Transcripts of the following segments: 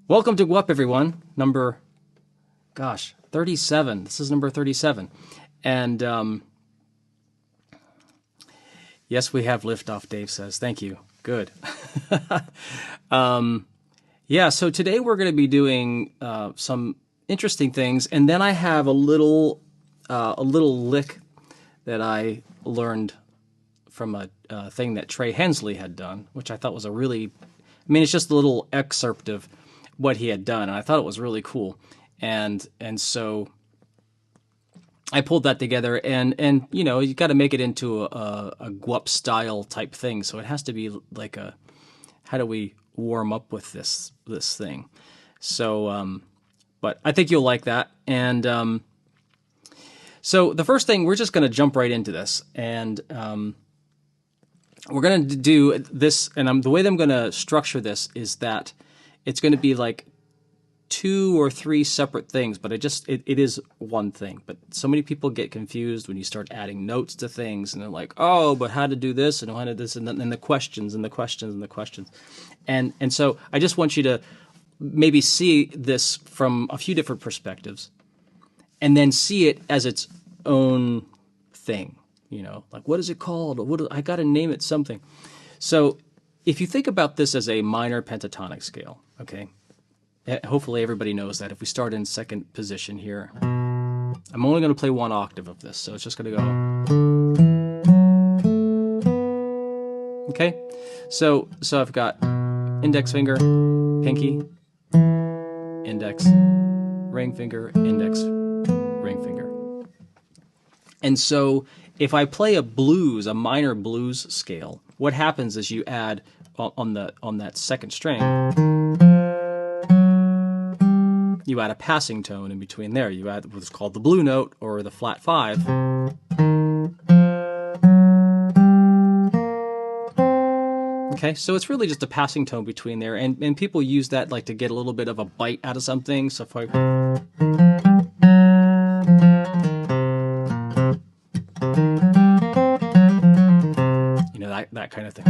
Welcome to Gwup, everyone. Number, 37. This is number 37. And yes, we have liftoff, Dave says. Thank you. Good. Yeah, so today we're going to be doing some interesting things. And then I have a little lick that I learned from a thing that Trey Hensley had done, which I thought was it's just a little excerpt of what he had done, and I thought it was really cool. And so I pulled that together, and you got to make it into a Gwup style type thing. So it has to be like how do we warm up with this thing? So, but I think you'll like that. And so the first thing, we're just going to jump right into this, and we're going to do this. And the way that I'm going to structure this is that it's going to be like 2 or 3 separate things, but it is one thing. But so many people get confused when you start adding notes to things, and they're like, oh, but how to do this, and how to do this, and then the questions, and the questions, and the questions. And so I just want you to maybe see this from a few different perspectives, and then see it as its own thing. Like, what is it called? I got to name it something. So if you think about this as a minor pentatonic scale, okay, hopefully everybody knows that if we start in second position here, I'm only going to play 1 octave of this, so it's just going to go. Okay, so I've got index finger, pinky, index, ring finger, index, ring finger. And so if I play a minor blues scale, what happens is you add on that second string, you add a passing tone in between there. You add what's called the blue note, or the flat 5. Okay, so it's really just a passing tone between there, and people use that like to get a little bit of a bite out of something. So if I that kind of thing,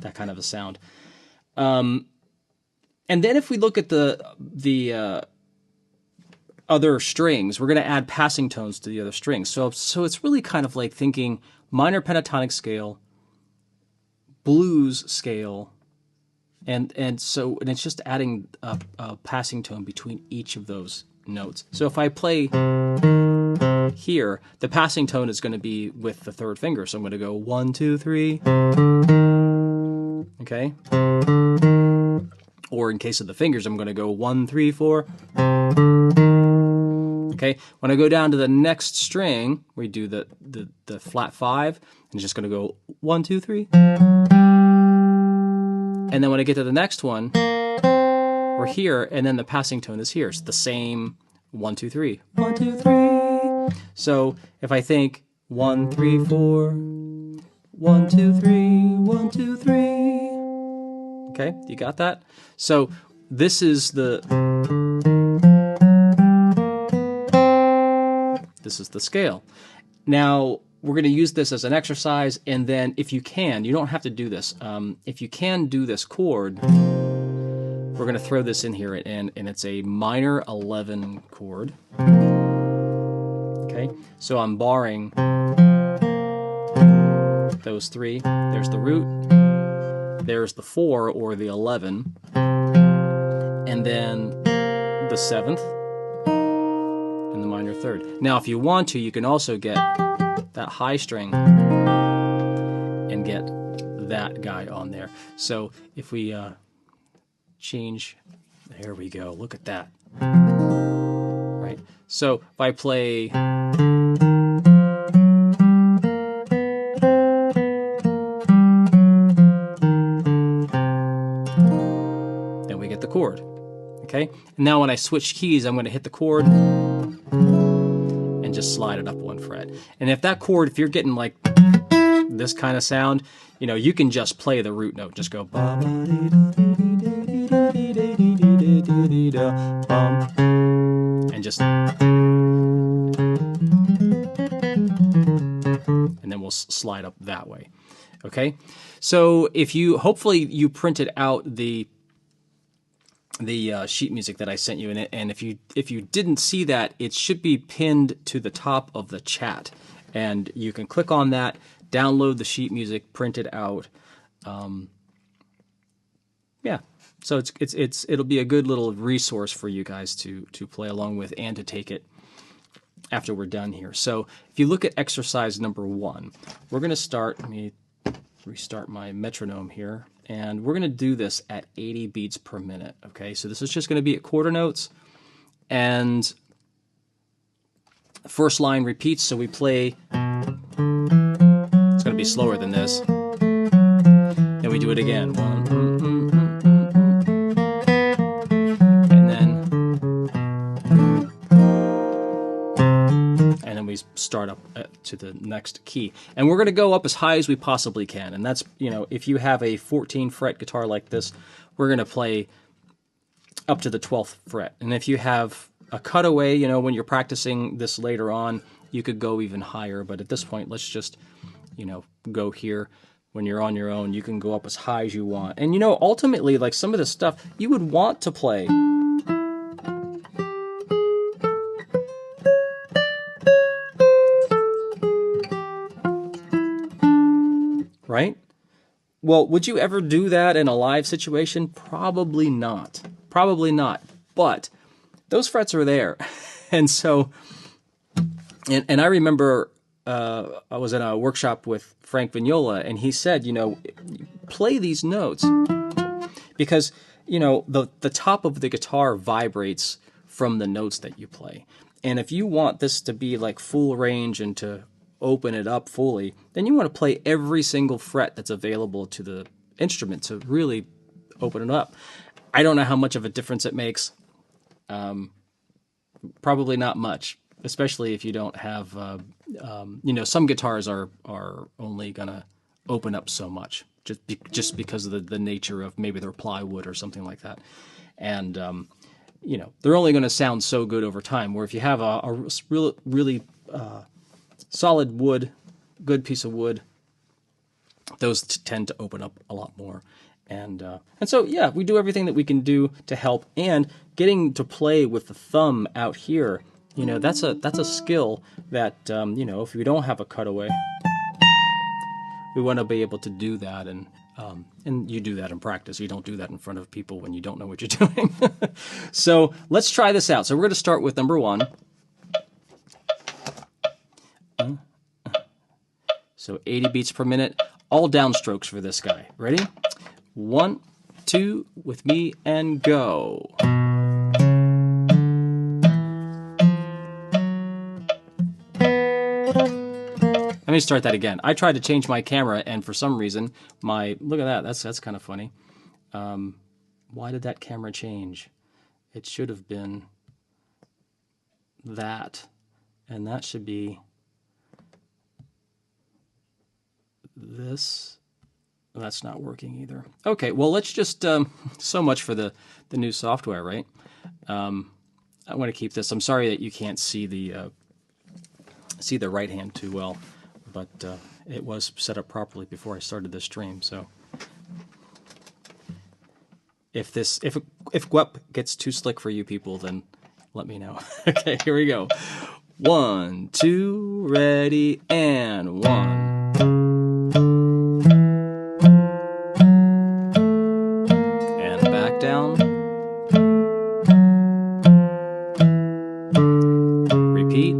that kind of a sound. And then if we look at the other strings, we're going to add passing tones to the other strings. So it's really kind of like thinking minor pentatonic scale, blues scale, and it's just adding a passing tone between each of those notes. So if I play here, the passing tone is going to be with the third finger. So I'm going to go 1, 2, 3. Okay. Or in case of the fingers, I'm going to go 1, 3, 4. Okay. When I go down to the next string, we do the flat 5, and it's just going to go 1, 2, 3. And then when I get to the next one, we're here, and then the passing tone is here. It's the same 1, 2, 3. 1, 2, 3. So if I think 1, 3, 4, 1, 2, 3, 1, 2, 3. Okay, you got that? So this is the scale. Now we're going to use this as an exercise, and then if you can, you don't have to do this. If you can do this chord, we're going to throw this in here, and it's a minor 11 chord. Okay, so I'm barring those 3. There's the root. There's the 4 or the 11, and then the 7th and the minor 3rd. Now, if you want to, you can also get that high string and get that guy on there. So if we change, there we go. Look at that. Right. So if I play. Chord. Okay, and now when I switch keys, I'm going to hit the chord and just slide it up 1 fret. And if that chord, if you're getting like this kind of sound, you can just play the root note. Just go and just, and then we'll slide up that way. Okay, so if hopefully you printed out the sheet music that I sent you in it. And if you didn't see that, it should be pinned to the top of the chat, and you can click on that, download the sheet music, print it out. Yeah, so it'll be a good little resource for you guys to play along with and to take it after we're done here. So if you look at exercise number 1, we're going to start. Let me restart my metronome here, and we're going to do this at 80 beats per minute. Okay, so this is just going to be at quarter notes, and the first line repeats. So we play. It's going to be slower than this. Then we do it again. And then we start up to the next key. And we're going to go up as high as we possibly can. And that's, if you have a 14 fret guitar like this, we're going to play up to the 12th fret. And if you have a cutaway, when you're practicing this later on, you could go even higher. But at this point, let's just, go here. When you're on your own, you can go up as high as you want. And ultimately, like some of this stuff, you would want to play. Right? Well, would you ever do that in a live situation? Probably not. Probably not. But those frets are there. And so, and I remember I was in a workshop with Frank Vignola, and he said, play these notes because, the top of the guitar vibrates from the notes that you play. And if you want this to be like full range and to open it up fully, then you want to play every single fret that's available to the instrument to really open it up. I don't know how much of a difference it makes. Probably not much, especially if you don't have, some guitars are only gonna open up so much just because of the nature of maybe their plywood or something like that, and they're only going to sound so good over time. Where if you have a really solid wood, good piece of wood, those tend to open up a lot more. And so, yeah, we do everything that we can do to help. And getting to play with the thumb out here, that's a skill that, if we don't have a cutaway, we want to be able to do that. And you do that in practice. You don't do that in front of people when you don't know what you're doing. So let's try this out. So we're going to start with number 1. So 80 beats per minute, all downstrokes for this guy. Ready? 1, 2, with me, and go. Let me start that again. I tried to change my camera, and for some reason, look at that. That's kind of funny. Why did that camera change? It should have been that, and that should be this. That's not working either. Okay, well, let's just, so much for the new software, right? I want to keep this. I'm sorry that you can't see the right hand too well, but it was set up properly before I started this stream. So if Gwup gets too slick for you people, then let me know. Okay, here we go. 1, 2, ready, and 1. Down. Repeat.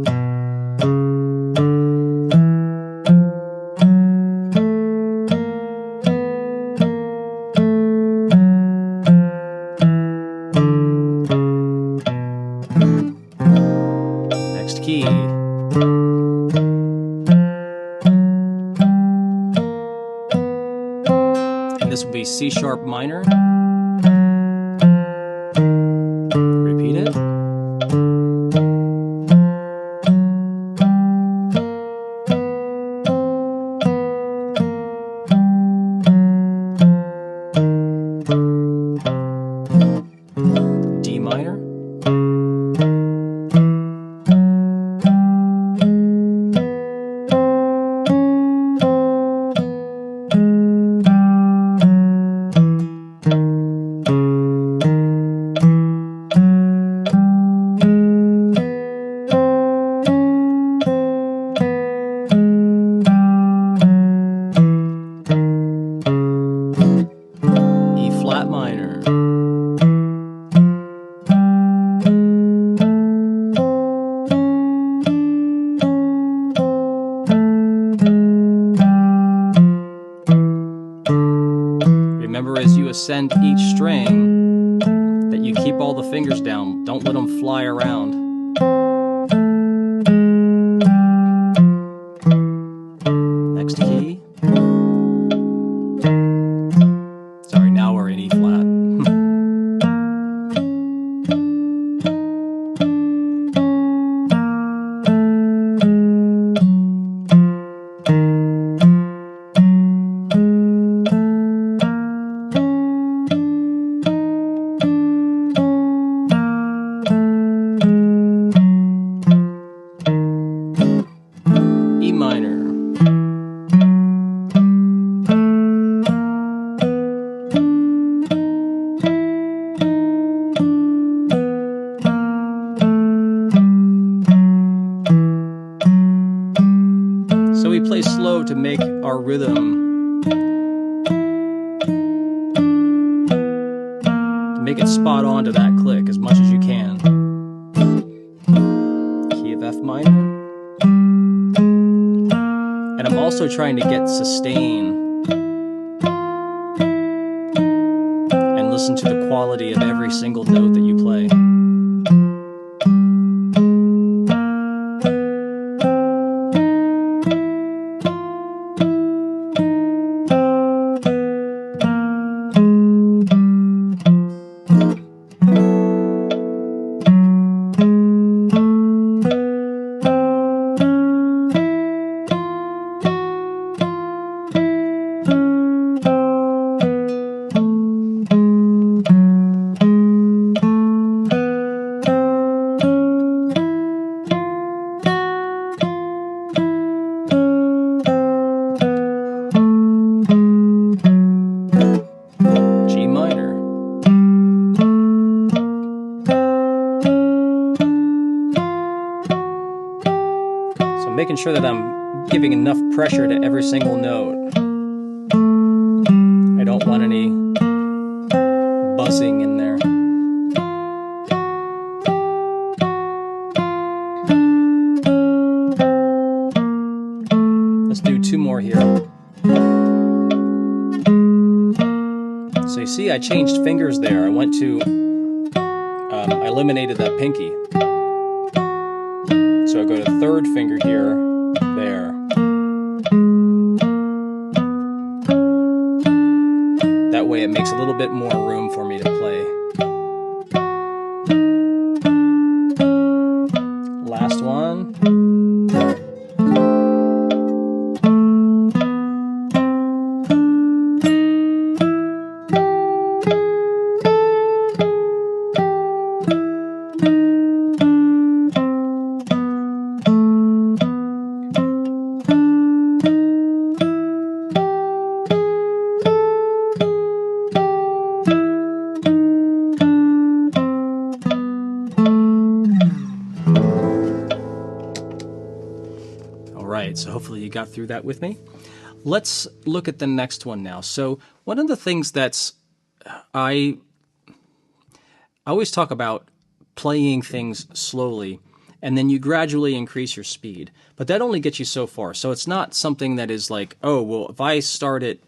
Next key. And this will be C sharp minor. Repeat it. D minor. minor. Remember, as you ascend each string, that you keep all the fingers down. Don't let them fly around. Next key. Sorry, now we're in E flat. E minor. So we play slow to make our rhythm, to make it spot on to that click as much as you can. Key of F minor. And I'm also trying to get sustain and listen to the quality of every single note that you play. G minor. So making sure that I'm giving enough pressure to every single note. I don't want any buzzing in there. Let's do two more here. So you see, I changed fingers there. I went to, I eliminated that pinky. So I go to third finger here, there. That way it makes a little bit more room for me to play. Last one. Right, so hopefully you got through that with me. Let's look at the next one now. So one of the things that's, I always talk about playing things slowly, and then you gradually increase your speed. But that only gets you so far. So it's not something that is like, oh, well, if I start at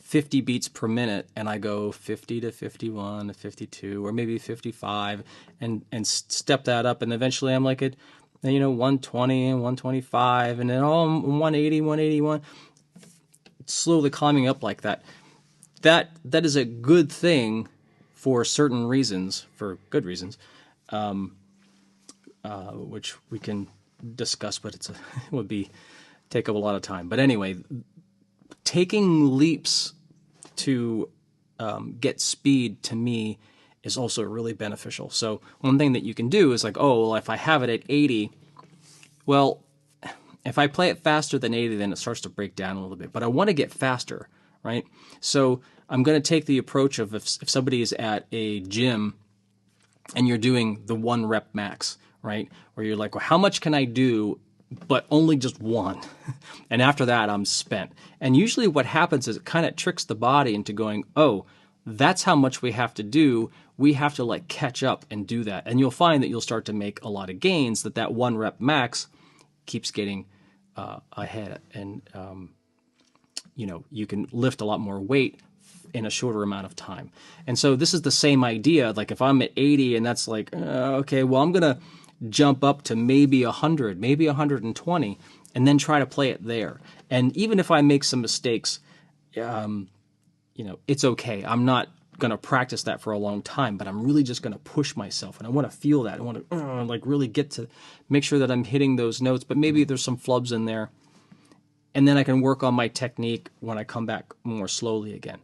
50 beats per minute and I go 50 to 51 to 52 or maybe 55 and step that up, and eventually I'm like at 120 and 125 and then 180, 181, slowly climbing up like that. That is a good thing for certain reasons, for good reasons, which we can discuss, but it would take up a lot of time. But anyway, taking leaps to get speed, to me, is also really beneficial. So one thing that you can do is like, oh, well, if I have it at 80, well, if I play it faster than 80, then it starts to break down a little bit. But I want to get faster, right? So I'm going to take the approach of if somebody is at a gym and you're doing the 1 rep max, right? Where you're like, well, how much can I do, but only just 1? And after that, I'm spent. And usually what happens is it kind of tricks the body into going, oh, that's how much we have to do. We have to like catch up and do that. And you'll find that you'll start to make a lot of gains, that 1 rep max keeps getting ahead. And, you can lift a lot more weight in a shorter amount of time. And so this is the same idea. Like if I'm at 80 and that's like, okay, well, I'm going to jump up to maybe 100, maybe 120, and then try to play it there. And even if I make some mistakes, it's okay. I'm not going to practice that for a long time, but I'm really just going to push myself. And I want to feel that. I want to like really get to make sure that I'm hitting those notes, but maybe there's some flubs in there. And then I can work on my technique when I come back more slowly again.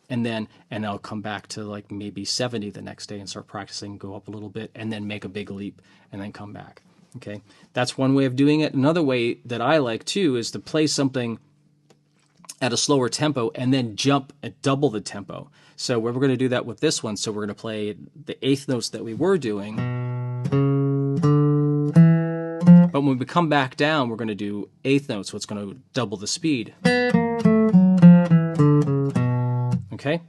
And I'll come back to like maybe 70 the next day and start practicing, go up a little bit, and then make a big leap and then come back. Okay, that's one way of doing it. Another way that I like too is to play something at a slower tempo and then jump at double the tempo. So we're going to do that with this one. So we're going to play the eighth notes that we were doing. But when we come back down, we're going to do eighth notes, so it's going to double the speed. Okay?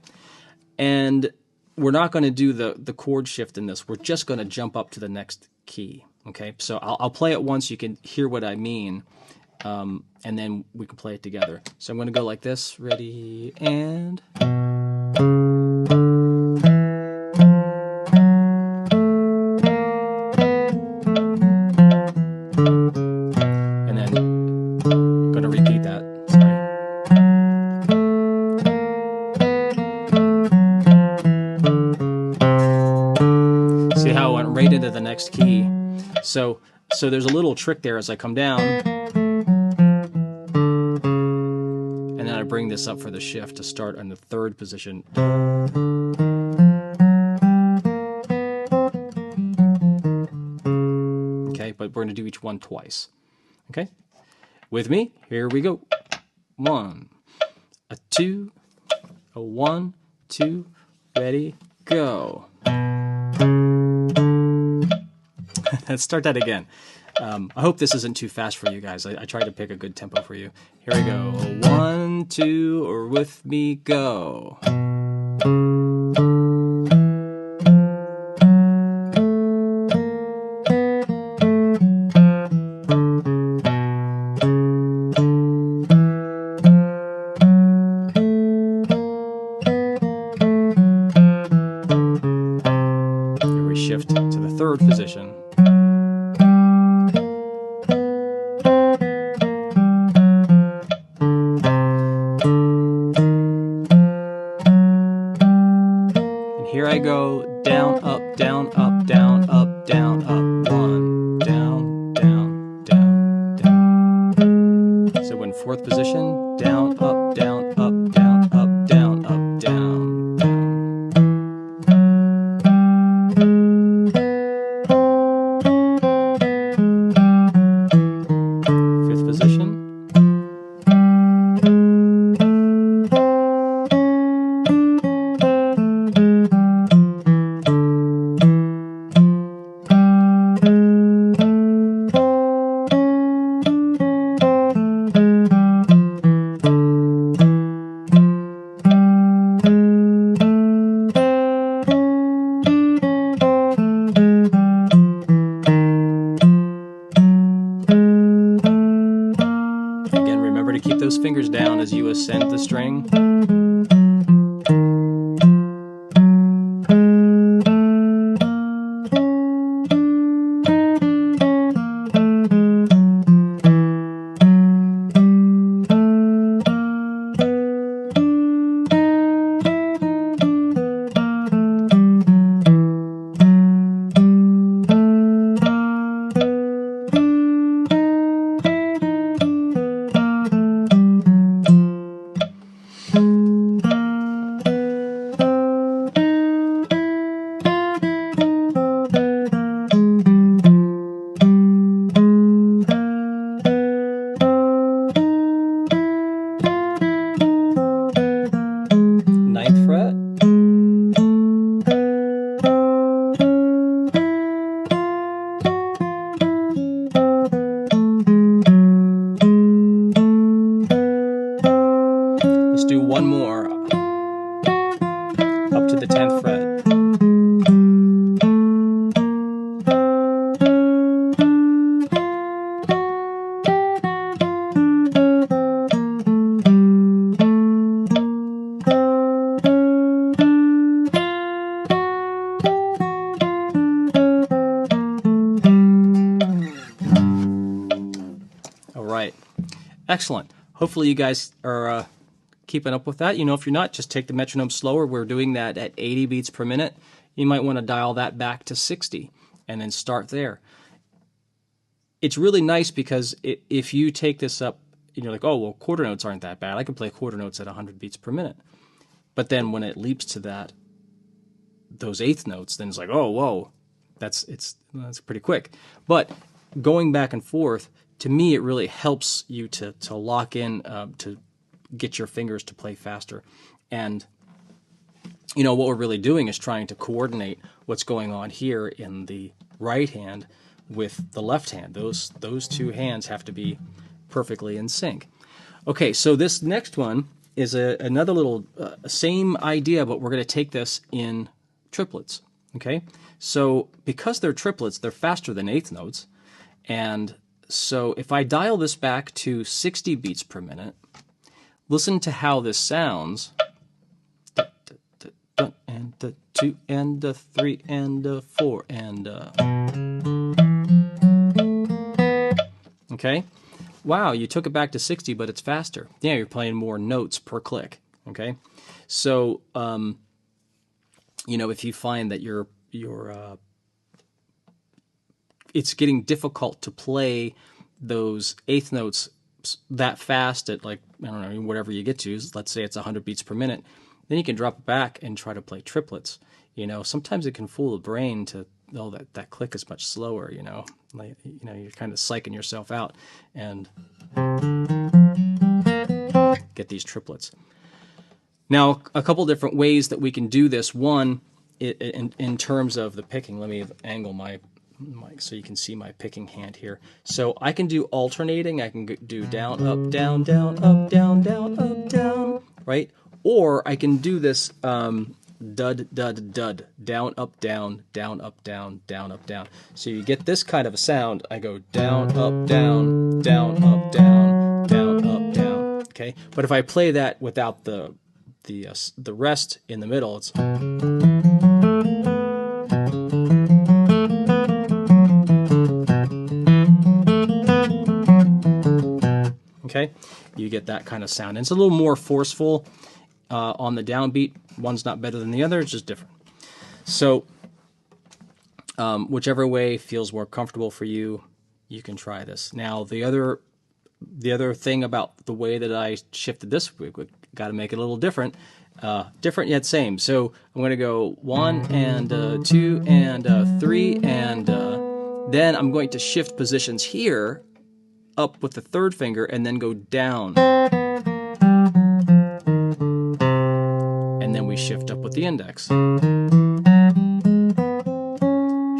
And we're not going to do the chord shift in this. We're just going to jump up to the next key. Okay? So I'll play it once, you can hear what I mean, and then we can play it together. So I'm going to go like this. Ready, and... into the next key. So there's a little trick there as I come down, and then I bring this up for the shift to start on the third position. Okay, but we're going to do each one twice. Okay, with me, here we go. 1, a 2, a 1, 2, ready, go. Let's start that again. I hope this isn't too fast for you guys. I tried to pick a good tempo for you. Here we go. 1, 2, or with me, go. Here we shift to the third position. Here I go, down, up, down, up, down, up, down, up, 1, down, down, down, down. So in fourth position, down, up, down, up, down, up, down, up, down, down. Fifth position. Again, remember to keep those fingers down as you ascend the string. the 10th fret. All right. Excellent. Hopefully you guys are keeping up with that. You know, if you're not, just take the metronome slower. We're doing that at 80 beats per minute. You might want to dial that back to 60 and then start there. It's really nice because if you take this up, you're like, oh, well, quarter notes aren't that bad. I can play quarter notes at 100 beats per minute. But then when it leaps to those eighth notes, then it's like, oh, whoa, that's pretty quick. But going back and forth, to me, it really helps you to lock in, to get your fingers to play faster. And, you know, what we're really doing is trying to coordinate what's going on here in the right hand with the left hand. Those two hands have to be perfectly in sync. Okay, so this next one is another little same idea, but we're going to take this in triplets. Okay, so because they're triplets, they're faster than eighth notes, and so if I dial this back to 60 beats per minute, listen to how this sounds. And a 2 and a 3 and a 4 and okay. Wow, you took it back to 60, but it's faster. Yeah, you're playing more notes per click. Okay, so you know, if you find that it's getting difficult to play those eighth notes that fast at, like, I don't know, whatever you get to, let's say it's 100 beats per minute, then you can drop it back and try to play triplets. You know, sometimes it can fool the brain to, oh, that click is much slower, you know. Like, you know, you're kind of psyching yourself out and get these triplets. Now, a couple different ways that we can do this. One, in terms of the picking, let me angle my mic so you can see my picking hand here. So I can do alternating. I can do down, up, down, down, up, down, down, up, down, right? Or I can do this dud, dud, dud, down, up, down, down, up, down, down, up, down. So you get this kind of a sound. I go down, up, down, down, up, down, down, up, down. Okay, but if I play that without the rest in the middle, it's okay. You get that kind of sound, and it's a little more forceful on the downbeat. One's not better than the other; it's just different. So, whichever way feels more comfortable for you, you can try this. Now, the other thing about the way that I shifted this, we got to make it a little different. Different yet same. So I'm going to go 1 and 2 and 3 and then I'm going to shift positions here up with the third finger and then go down. And then we shift up with the index.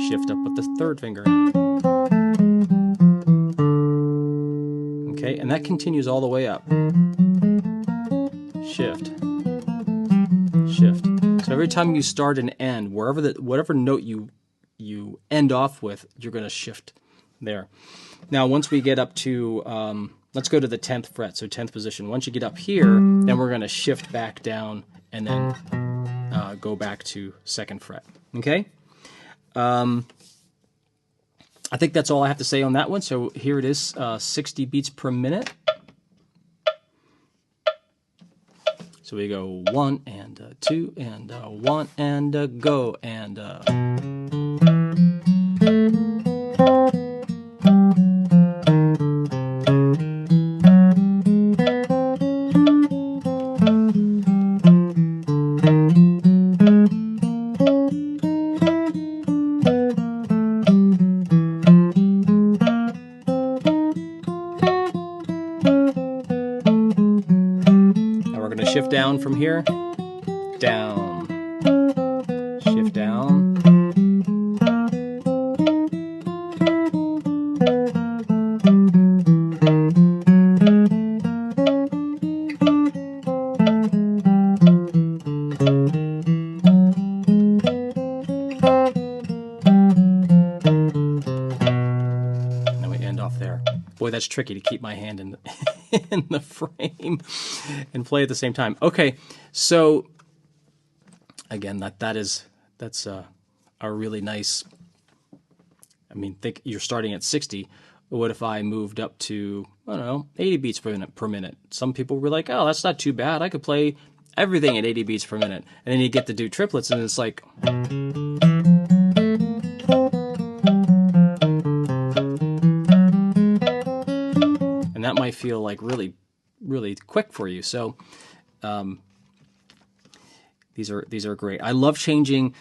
Shift up with the third finger. Okay, and that continues all the way up. Shift. Shift. So every time you start and end, whatever note you end off with, you're going to shift there. Now, once we get up to, let's go to the 10th fret, so 10th position. Once you get up here, then we're going to shift back down and then go back to 2nd fret. Okay? I think that's all I have to say on that one. So here it is, 60 beats per minute. So we go 1 and 2 and 1 and go and shift down from here, down, shift down, Boy, that's tricky to keep my hand in in the frame and play at the same time. Okay, so again, that's a really nice. I mean, think you're starting at 60. What if I moved up to, I don't know, 80 beats per minute? Some people were like, oh, that's not too bad. I could play everything at 80 beats per minute. And then you get to do triplets, and it's like, and that might feel like really, really quick for you. So these are great. I love taking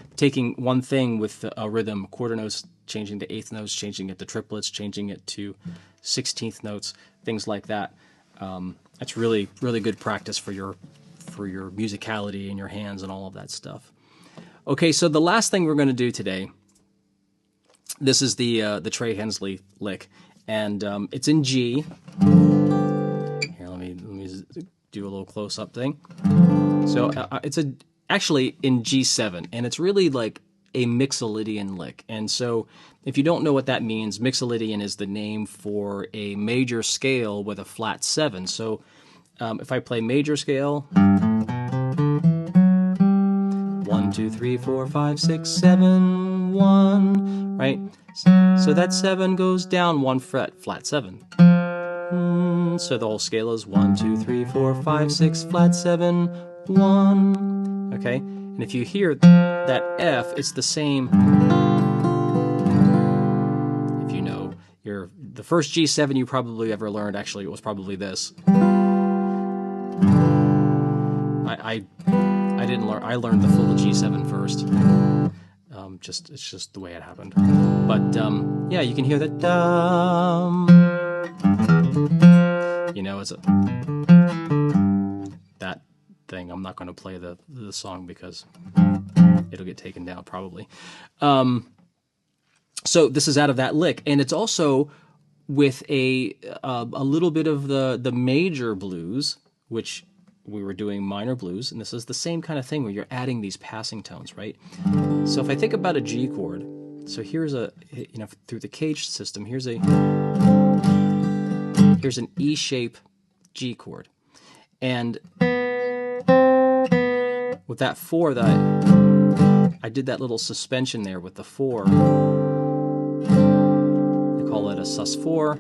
one thing with a rhythm, quarter notes, changing to eighth notes, changing it to triplets, changing it to 16th notes, things like that. That's really, really good practice for your musicality and your hands and all of that stuff. Okay, so the last thing we're going to do today, this is the Trey Hensley lick, and it's in G. Here, let me do a little close-up thing. So it's actually in G7, and it's really like a Mixolydian lick. And so if you don't know what that means, Mixolydian is the name for a major scale with a flat 7. So if I play major scale, 1, 2, 3, 4, 5, 6, 7, 1, right? So that 7 goes down 1 fret, flat 7. So the whole scale is 1, 2, 3, 4, 5, 6, flat 7, 1. Okay? And if you hear that F, it's the same. If you know the first G7 you probably ever learned, actually, it was probably this. I didn't learn. I learned the full G7 first. It's just the way it happened. But yeah, you can hear that. You know, it's that thing. I'm not going to play the song because it'll get taken down probably. So this is out of that lick, and it's also with a little bit of the major blues, which we were doing minor blues, and this is the same kind of thing where you're adding these passing tones, right? So if I think about a G chord, so here's through the cage system, here's an E shape G chord, and with that 4 that I did that little suspension there with the 4. They call it a sus4.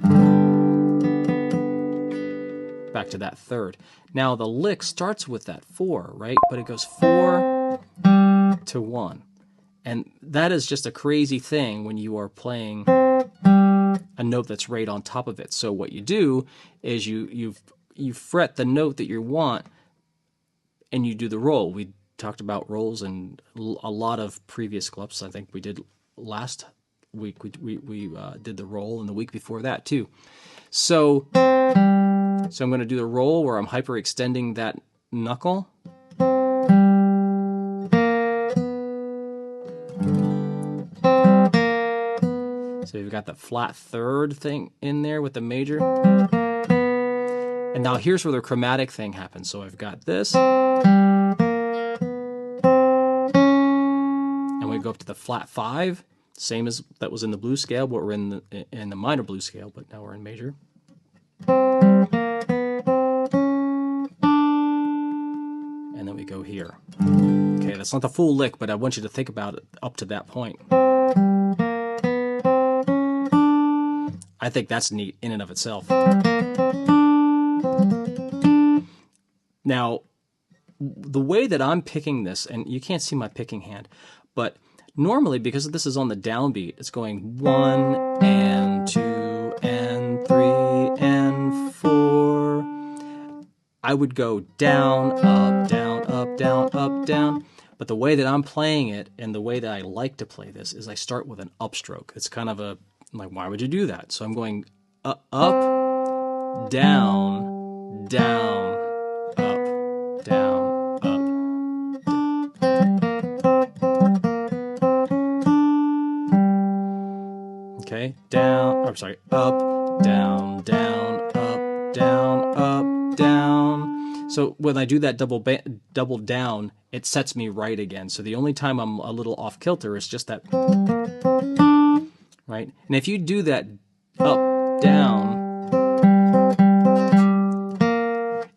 Back to that 3rd. Now the lick starts with that 4, right? But it goes 4 to 1. And that is just a crazy thing when you are playing a note that's right on top of it. So what you do is you fret the note that you want, and you do the roll. We talked about rolls in a lot of previous Gwups. I think we did last week. We did the roll, and the week before that too. So I'm going to do the roll where I'm hyperextending that knuckle. So you've got the flat 3rd thing in there with the major. And now here's where the chromatic thing happens. So I've got this. And we go up to the flat 5, same as that was in the blues scale, but we're in the minor blues scale, but now we're in major. And then we go here. Okay, that's not the full lick, but I want you to think about it up to that point. I think that's neat in and of itself. Now, the way that I'm picking this, and you can't see my picking hand, but normally, because this is on the downbeat, it's going 1 and 2 and 3 and 4. I would go down, up, down, up, down, up, down. But the way that I'm playing it, and the way that I like to play this, is I start with an upstroke. It's kind of like, why would you do that? So I'm going up, down, down, up, down, up. Okay, down, I'm sorry, up, down, down, up, down, up, down. So when I do that double down, it sets me right again. So the only time I'm a little off kilter is just that, right? And if you do that up, down,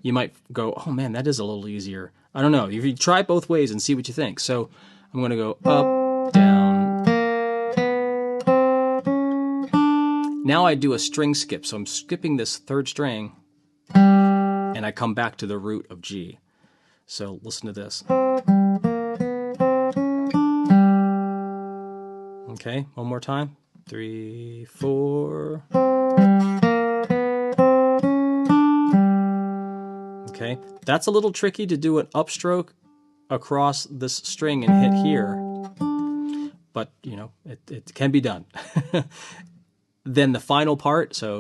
you might go, oh man, that is a little easier. I don't know. You try it both ways and see what you think. So I'm going to go up, down. Now I do a string skip. So I'm skipping this third string and I come back to the root of G. So listen to this. Okay, one more time. 3, 4. Okay, that's a little tricky to do an upstroke across this string and hit here, but you know, it can be done. Then the final part, so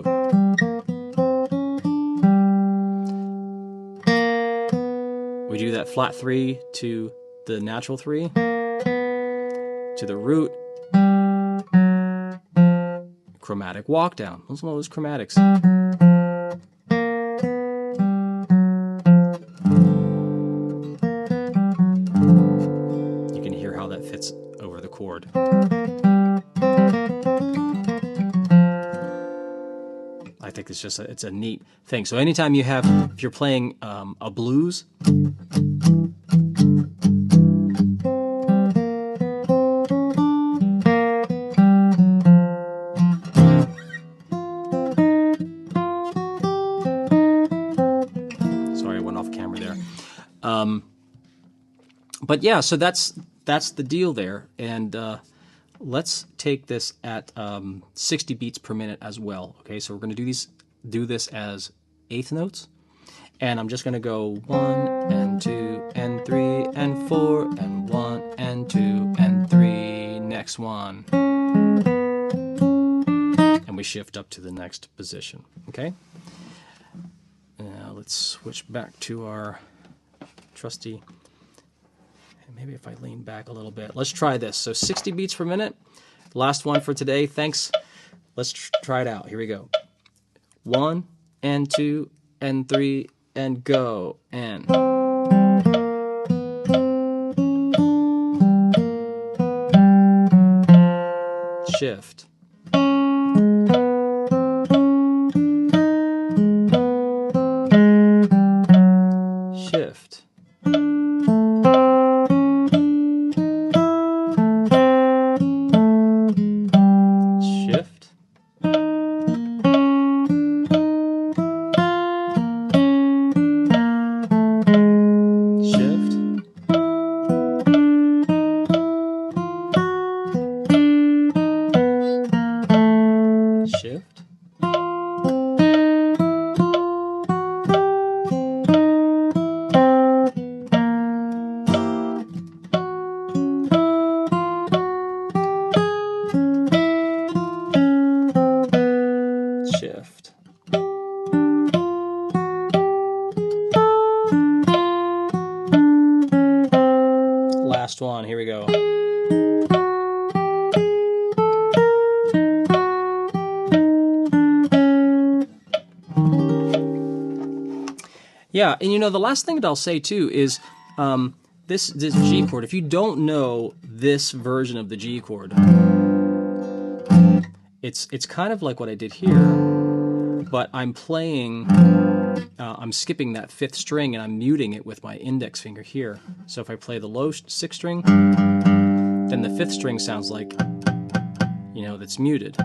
we do that flat 3 to the natural 3, to the root, chromatic walk down. Listen to those chromatics. You can hear how that fits over the chord. I think it's just it's a neat thing. So anytime you have, if you're playing a blues, sorry, I went off camera there. But yeah, so that's the deal there, and let's take this at 60 beats per minute as well. Okay, so we're going to do this as eighth notes, and I'm just going to go 1 and 2 and 3 and 4 and 1 and 2 and 3. Next one, and we shift up to the next position. Okay. Now let's switch back to our trusty. Maybe if I lean back a little bit. Let's try this. So 60 beats per minute. Last one for today. Thanks. Let's try it out. Here we go. 1 and 2 and 3 and go. And shift. Shift. Shift. Shift. Last one, here we go. Yeah, and you know, the last thing that I'll say too is this G chord, if you don't know this version of the G chord, it's kind of like what I did here, but I'm playing, I'm skipping that fifth string and I'm muting it with my index finger here. So if I play the low sixth string, then the fifth string sounds like, you know, that's muted.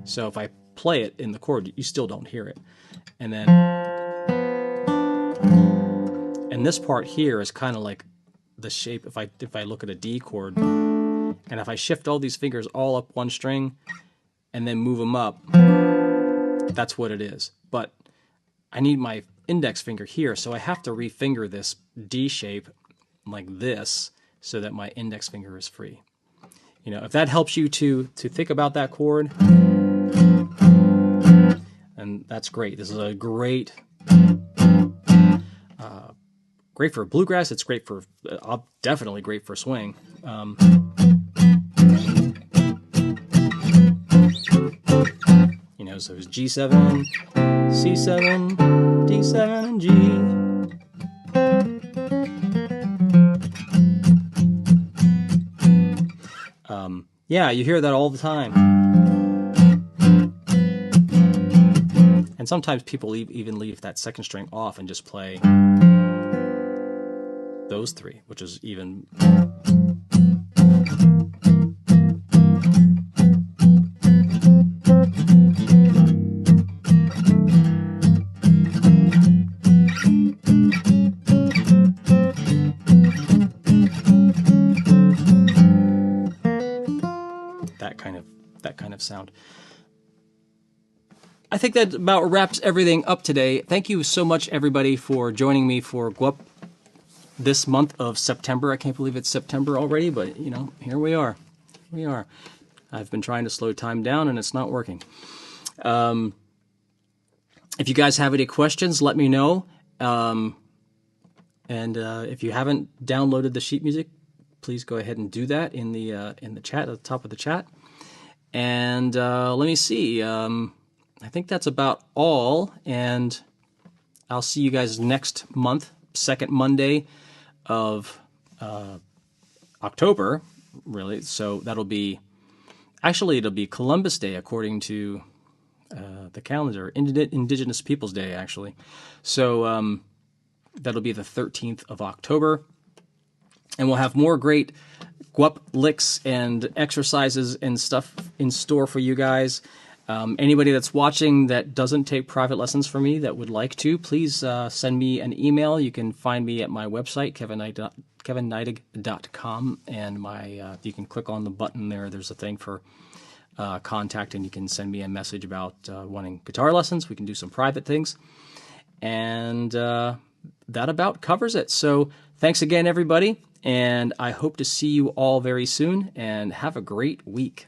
So if I play it in the chord, you still don't hear it. And then, and this part here is kind of like the shape, if I look at a D chord, and if I shift all these fingers all up one string and then move them up, that's what it is. But I need my index finger here, so I have to refinger this D shape like this so that my index finger is free. You know, if that helps you to think about that chord, and that's great. This is a great great for bluegrass. It's great for definitely great for swing. You know, so it's G7, C7, D7, and G. Yeah, you hear that all the time. And sometimes people even leave that second string off and just play those three, which is even... that kind of sound. I think that about wraps everything up today. Thank you so much, everybody, for joining me for Gwup this month of September. I can't believe it's September already, but, you know, here we are. We are. I've been trying to slow time down, and it's not working. If you guys have any questions, let me know. And if you haven't downloaded the sheet music, please go ahead and do that in the chat, at the top of the chat. And let me see. I think that's about all. And I'll see you guys next month, second Monday of October, really. So that'll be, actually, it'll be Columbus Day according to the calendar, Indigenous Peoples Day, actually. So that'll be the 13th of October. And we'll have more great Gwup licks and exercises and stuff in store for you guys. Anybody that's watching that doesn't take private lessons from me that would like to, please send me an email. You can find me at my website, kevinneidig.com, and you can click on the button there. There's a thing for contact, and you can send me a message about wanting guitar lessons. We can do some private things. And that about covers it. So thanks again, everybody. And I hope to see you all very soon, and have a great week.